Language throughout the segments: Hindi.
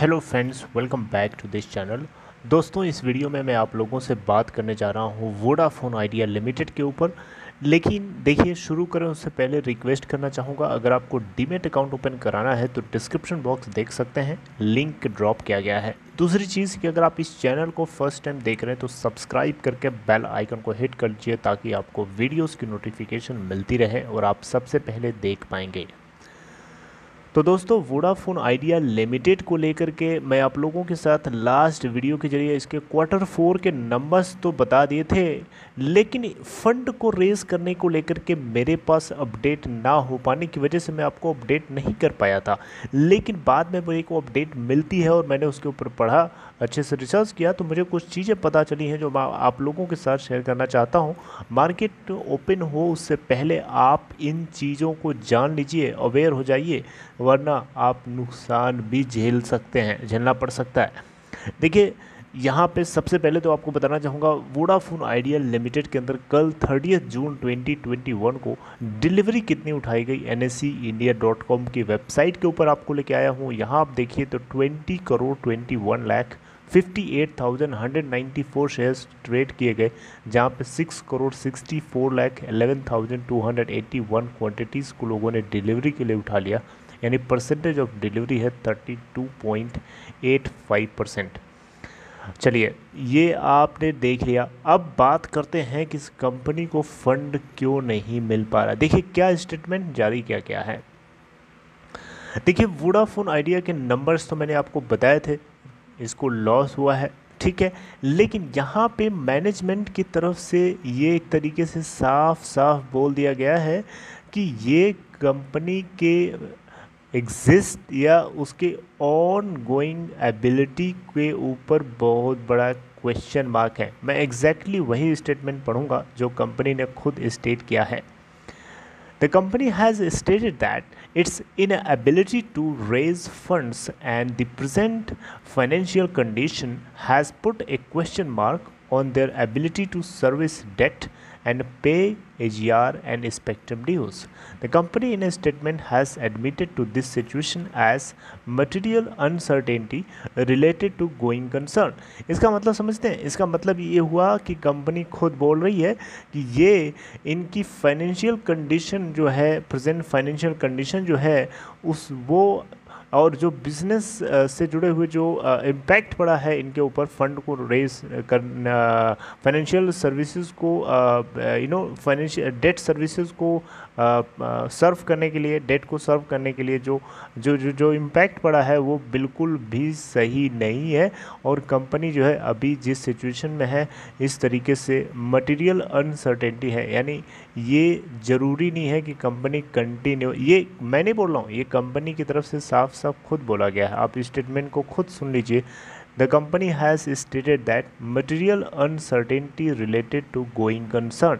Hello friends, welcome back to this channel. दोस्तों, इस वीडियो में मैं आप लोगों से बात करने जा रहा हूँ वोडाफोन आइडिया लिमिटेड के ऊपर। लेकिन देखिए, शुरू करें उससे पहले रिक्वेस्ट करना चाहूँगा, अगर आपको डीमैट अकाउंट ओपन कराना है तो डिस्क्रिप्शन बॉक्स देख सकते हैं, लिंक ड्रॉप किया गया है। दूसरी चीज़ कि अगर आप इस चैनल को फर्स्ट टाइम देख रहे हैं तो सब्सक्राइब करके बेल आइकन को हिट कर लीजिए ताकि आपको वीडियोज़ की नोटिफिकेशन मिलती रहे और आप सबसे पहले देख पाएंगे। तो दोस्तों, वोडाफोन आइडिया लिमिटेड को लेकर के मैं आप लोगों के साथ लास्ट वीडियो के जरिए इसके क्वार्टर 4 के नंबर्स तो बता दिए थे, लेकिन फंड को रेज करने को लेकर के मेरे पास अपडेट ना हो पाने की वजह से मैं आपको अपडेट नहीं कर पाया था। लेकिन बाद में मेरे को अपडेट मिलती है और मैंने उसके ऊपर पढ़ा, अच्छे से रिसर्च किया, तो मुझे कुछ चीज़ें पता चली हैं जो मैं आप लोगों के साथ शेयर करना चाहता हूँ। मार्केट ओपन हो उससे पहले आप इन चीज़ों को जान लीजिए, अवेयर हो जाइए, वरना आप नुकसान भी झेलना पड़ सकता है। देखिए, यहाँ पे सबसे पहले तो आपको बताना चाहूँगा, वोडाफोन आइडिया लिमिटेड के अंदर कल 30 जून 2021 को डिलीवरी कितनी उठाई गई NSEindia.com की वेबसाइट के ऊपर आपको लेके आया हूँ। यहाँ आप देखिए तो 20 करोड़ 21 लाख 58,194 शेयर्स ट्रेड किए गए, जहाँ पे 6 करोड़ 64 लाख 11,281 क्वांटिटीज़ को लोगों ने डिलीवरी के लिए उठा लिया, यानी परसेंटेज ऑफ डिलीवरी है 32.85%। चलिए, ये आपने देख लिया। अब बात करते हैं कि इस कंपनी को फंड क्यों नहीं मिल पा रहा। देखिए, क्या स्टेटमेंट जारी किया गया है। देखिए, वोडाफोन आइडिया के नंबर्स तो मैंने आपको बताए थे, इसको लॉस हुआ है, ठीक है। लेकिन यहाँ पे मैनेजमेंट की तरफ से ये एक तरीके से साफ साफ बोल दिया गया है कि ये कंपनी के एग्जिस्ट या उसके ऑन गोइंग एबिलिटी के ऊपर बहुत बड़ा क्वेश्चन मार्क है। मैं एग्जैक्टली वही स्टेटमेंट पढ़ूंगा जो कंपनी ने खुद स्टेट किया है। The company has stated that its inability to raise funds and the present financial condition has put a question mark on their ability to service debt and pay AGR and spectrum dues. The company in a statement has admitted to this situation as material uncertainty related to going concern. इसका मतलब समझते हैं, इसका मतलब ये हुआ कि कंपनी खुद बोल रही है कि ये इनकी फाइनेंशियल कंडीशन जो है, प्रेजेंट फाइनेंशियल कंडीशन जो है, उस वो और जो बिजनेस से जुड़े हुए जो इम्पैक्ट पड़ा है इनके ऊपर फंड को रेज करना, फाइनेंशियल सर्विसेज को फाइनेंशियल डेट सर्विसेज को सर्व करने के लिए, डेट को सर्व करने के लिए जो जो जो जो इम्पैक्ट पड़ा है वो बिल्कुल भी सही नहीं है। और कंपनी जो है अभी जिस सिचुएशन में है, इस तरीके से मटेरियल अनसर्टेनिटी है, यानी ये ज़रूरी नहीं है कि कंपनी कंटिन्यू, ये मैं नहीं बोल रहा हूँ, ये कंपनी की तरफ से साफ साफ खुद बोला गया है। आप स्टेटमेंट को खुद सुन लीजिए। The company has stated that material uncertainty related to going concern.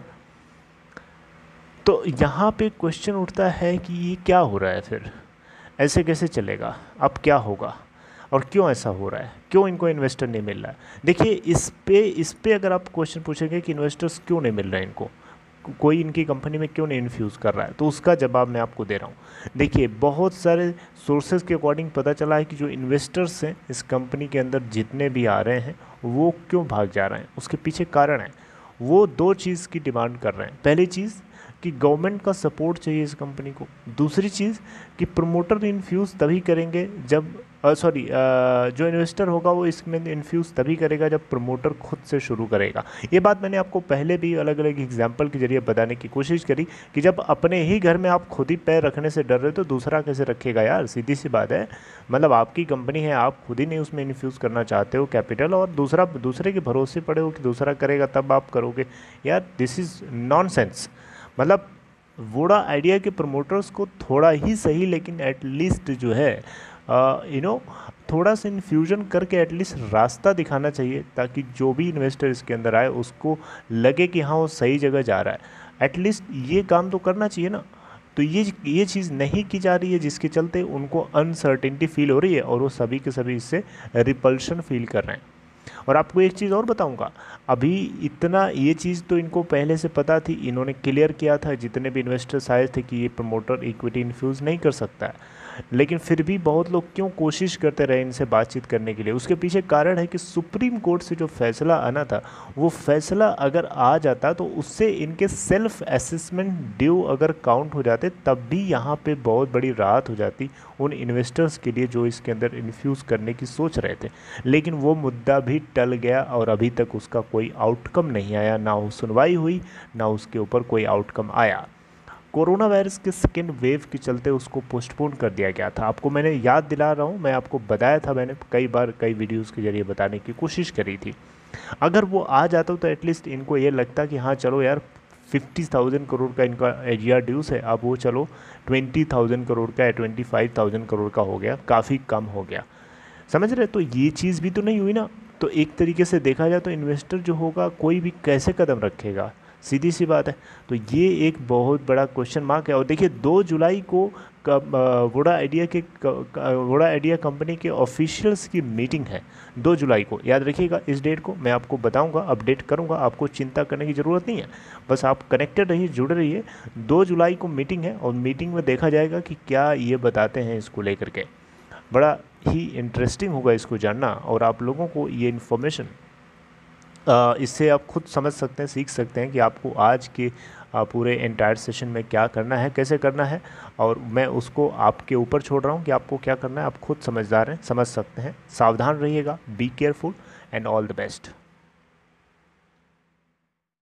तो यहाँ पे क्वेश्चन उठता है कि ये क्या हो रहा है, फिर ऐसे कैसे चलेगा, अब क्या होगा और क्यों ऐसा हो रहा है, क्यों इनको इन्वेस्टर नहीं मिल रहा है। देखिए, इस पे अगर आप क्वेश्चन पूछेंगे कि इन्वेस्टर्स क्यों नहीं मिल रहे हैं इनको, कोई इनकी कंपनी में क्यों नहीं इन्फ्यूज़ कर रहा है, तो उसका जवाब मैं आपको दे रहा हूँ। देखिए, बहुत सारे सोर्सेज के अकॉर्डिंग पता चला है कि जो इन्वेस्टर्स हैं इस कंपनी के अंदर जितने भी आ रहे हैं वो क्यों भाग जा रहे हैं, उसके पीछे कारण है। वो दो चीज़ की डिमांड कर रहे हैं। पहली चीज़ कि गवर्नमेंट का सपोर्ट चाहिए इस कंपनी को। दूसरी चीज़ कि प्रमोटर इन्फ्यूज़ तभी करेंगे जब जो इन्वेस्टर होगा वो इसमें इन्फ्यूज़ तभी करेगा जब प्रमोटर खुद से शुरू करेगा। ये बात मैंने आपको पहले भी अलग अलग एग्जाम्पल के जरिए बताने की कोशिश करी कि जब अपने ही घर में आप खुद ही पैर रखने से डर रहे हो तो दूसरा कैसे रखेगा यार, सीधी सी बात है। मतलब आपकी कंपनी है, आप खुद ही नहीं उसमें इन्फ्यूज़ करना चाहते हो कैपिटल, और दूसरे के भरोसे पड़े हो कि दूसरा करेगा तब आप करोगे। यार, दिस इज़ नॉनसेंस। मतलब वोडा आइडिया के प्रमोटर्स को थोड़ा ही सही, लेकिन एटलीस्ट जो है थोड़ा सा इन्फ्यूजन करके एटलीस्ट रास्ता दिखाना चाहिए, ताकि जो भी इन्वेस्टर इसके अंदर आए उसको लगे कि हाँ वो सही जगह जा रहा है। एटलीस्ट ये काम तो करना चाहिए ना। तो ये चीज़ नहीं की जा रही है, जिसके चलते उनको अनसर्टेनिटी फील हो रही है और वो सभी के सभी इससे रिपल्शन फील कर रहे हैं। और आपको एक चीज़ और बताऊंगा, अभी इतना ये चीज़ तो इनको पहले से पता थी, इन्होंने क्लियर किया था जितने भी इन्वेस्टर्स आए थे कि ये प्रमोटर इक्विटी इन्फ्यूज़ नहीं कर सकता है। लेकिन फिर भी बहुत लोग क्यों कोशिश करते रहे इनसे बातचीत करने के लिए, उसके पीछे कारण है कि सुप्रीम कोर्ट से जो फैसला आना था वो फैसला अगर आ जाता तो उससे इनके सेल्फ असेसमेंट ड्यू अगर काउंट हो जाते तब भी यहाँ पे बहुत बड़ी राहत हो जाती उन इन्वेस्टर्स के लिए जो इसके अंदर इन्फ्यूज़ करने की सोच रहे थे। लेकिन वो मुद्दा भी टल गया और अभी तक उसका कोई आउटकम नहीं आया, ना वो सुनवाई हुई ना उसके ऊपर कोई आउटकम आया। कोरोना वायरस के सेकेंड वेव के चलते उसको पोस्टपोन कर दिया गया था। आपको मैंने याद दिला रहा हूँ, मैं आपको बताया था, मैंने कई बार कई वीडियोस के जरिए बताने की कोशिश करी थी। अगर वो आ जाता तो एटलीस्ट इनको ये लगता कि हाँ चलो यार 50,000 करोड़ का इनका एजिया ड्यूस है, अब वो चलो 20,000 करोड़ का या 25,000 करोड़ का हो गया, काफ़ी कम हो गया। समझ रहे? तो ये चीज़ भी तो नहीं हुई ना। तो एक तरीके से देखा जाए तो इन्वेस्टर जो होगा कोई भी कैसे कदम रखेगा, सीधी सी बात है। तो ये एक बहुत बड़ा क्वेश्चन मार्क है। और देखिए 2 जुलाई को वोडा आइडिया कंपनी के ऑफिशियल्स की मीटिंग है 2 जुलाई को, याद रखिएगा इस डेट को। मैं आपको बताऊंगा, अपडेट करूंगा, आपको चिंता करने की ज़रूरत नहीं है, बस आप कनेक्टेड रहिए, जुड़े रहिए। 2 जुलाई को मीटिंग है और मीटिंग में देखा जाएगा कि क्या ये बताते हैं इसको लेकर के। बड़ा ही इंटरेस्टिंग होगा इसको जानना, और आप लोगों को ये इन्फॉर्मेशन इससे आप खुद समझ सकते हैं, सीख सकते हैं कि आपको आज के पूरे एंटायर सेशन में क्या करना है, कैसे करना है। और मैं उसको आपके ऊपर छोड़ रहा हूँ कि आपको क्या करना है, आप खुद समझदार हैं, समझ सकते हैं। सावधान रहिएगा, be careful and all the best.